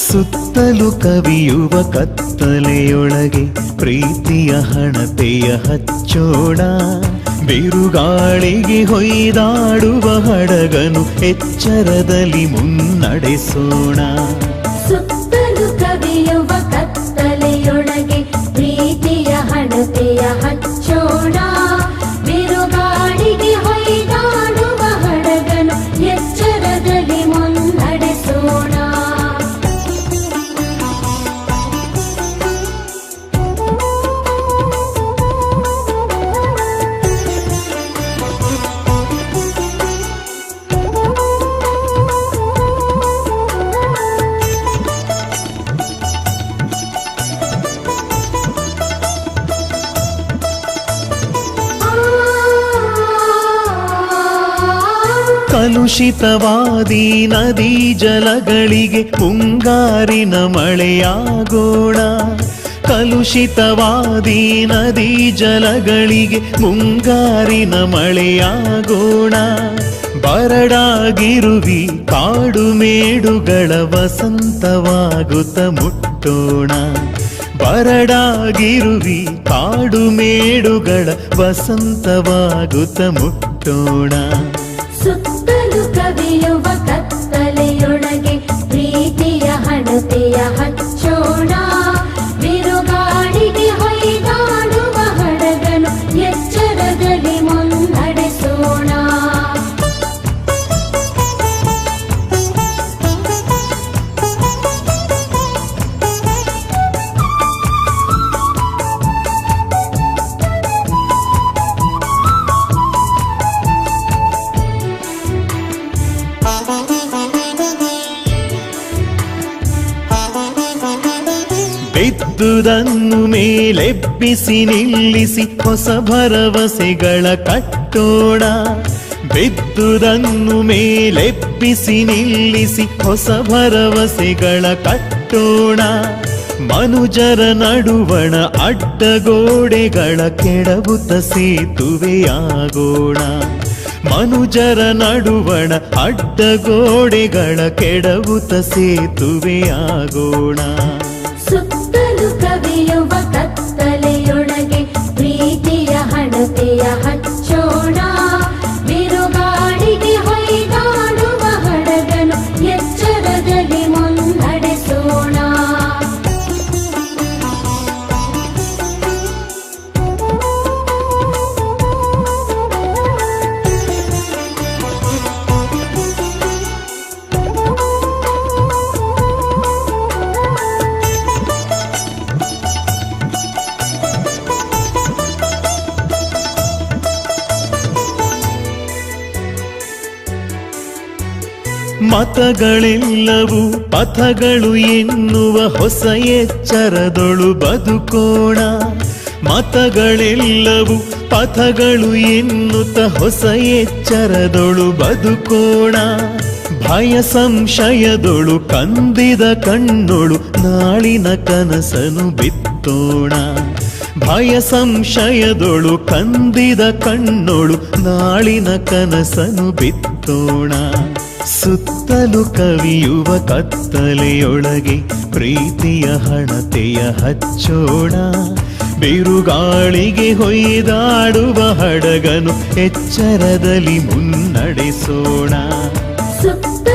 ಸುತ್ತಲೂ ಕವಿಯುವ ಕತ್ತಲೆಯೊಳಗೆ ಪ್ರೀತಿಯ ಹಣತೆಯ ಹಚ್ಚೋಣ. ಬಿರುಗಾಳಿಗೆ ಹೊಯ್ದಾಡುವ ಹಡಗನು ಎಚ್ಚರದಲ್ಲಿ ಮುನ್ನಡೆಸೋಣ. ಸುತ್ತಲೂ ಕವಿಯುವ ಕತ್ತಲೆಯೊಳಗೆ ಪ್ರೀತಿಯ ಹಣತೆಯ ಹಚ್ಚೋಣ. ಬಿರುಗಾಳಿಗೆ ಹೊಯ್ದಾಡುವ ಹಡಗನು ಎಚ್ಚರದಲ್ಲಿ ಮುನ್ನಡೆಸೋಣ. ಕಲುಷಿತವಾದಿ ನದಿ ಜಲಗಳಿಗೆ ಮುಂಗಾರಿನ ಮಳೆಯಾಗೋಣ. ಕಲುಷಿತವಾದಿ ನದಿ ಜಲಗಳಿಗೆ ಮುಂಗಾರಿನ ಮಳೆಯಾಗೋಣ. ಬರಡಾಗಿರುವಿ ಕಾಡು ಮೇಡುಗಳ ವಸಂತವಾಗುತ್ತ ಮುಟ್ಟೋಣ. ಬರಡಾಗಿರುವಿ ಕಾಡು ಮೇಡುಗಳ ವಸಂತವಾಗುತ್ತ ಮುಟ್ಟೋಣ. ಸುತ್ತಲೂ ಕವಿಯುವ ಕತ್ತಲೆಯೊಳಗೆ ಪ್ರೀತಿಯ ಹಣತೆಯ ಹಚ್ಚೋಣ. ಬಿರುಗಾಳಿಗೆ ಹೊಯ್ದಾಡುವ ಹಡಗನು ಎಚ್ಚರದಲ್ಲಿ ಮುನ್ನಡೆಸೋಣ. ಬಿದ್ದುದನ್ನು ಮೇಲೆಬ್ಬಿಸಿ ನಿಲ್ಲಿಸಿ ಹೊಸ ಭರವಸೆಗಳ ಕಟ್ಟೋಣ. ಬಿದ್ದುದನ್ನು ಮೇಲೆಬ್ಬಿಸಿ ನಿಲ್ಲಿಸಿ ಹೊಸ ಭರವಸೆಗಳ ಕಟ್ಟೋಣ. ಮನುಜರ ನಡುವಣ ಅಡ್ಡಗೋಡೆಗಳ ಕೆಡವುತ್ತ ಸೇತುವೆಯಾಗೋಣ. ಮನುಜರ ನಡುವಣ ಅಡ್ಡಗೋಡೆಗಳ ಕೆಡವುತ್ತ ಸೇತುವೆಯಾಗೋಣ. ಸುತ್ತಲೂ ಕವಿಯುವ ಕತ್ತಲೆಯೊಳಗೆ ಪ್ರೀತಿಯ ಹಣತೆಯ ಹಚ್ಚೋಣ. ಬಿರುಗಾಳಿಗೆ ಹೊಯ್ದಾಡುವ ಹಡಗನು ಎಚ್ಚರದಲ್ಲಿ ಮುನ್ನಡೆಸೋಣ. ಮತಗಳೆಲ್ಲವೂ ಪಥಗಳು ಎನ್ನುವ ಹೊಸ ಎಚ್ಚರದೊಳು ಬದುಕೋಣ. ಮತಗಳೆಲ್ಲವೂ ಪಥಗಳು ಎನ್ನುತ್ತ ಹೊಸ ಎಚ್ಚರದೊಳು ಬದುಕೋಣ. ಭಯ ಸಂಶಯದೊಳು ಕಂದಿದ ಕಣ್ಣೊಳು ನಾಳಿನ ಕನಸನು ಬಿತ್ತೋಣ. ಭಯ ಸಂಶಯದೊಳು ಕಂದಿದ ಕಣ್ಣೊಳು ನಾಳಿನ ಕನಸನು ಬಿತ್ತೋಣ. ಸುತ್ತಲೂ ಕವಿಯುವ ಕತ್ತಲೆಯೊಳಗೆ ಪ್ರೀತಿಯ ಹಣತೆಯ ಹಚ್ಚೋಣ. ಬಿರುಗಾಳಿಗೆ ಹೊಯ್ದಾಡುವ ಹಡಗನು ಎಚ್ಚರದಲ್ಲಿ ಮುನ್ನಡೆಸೋಣ. ಸುತ್ತ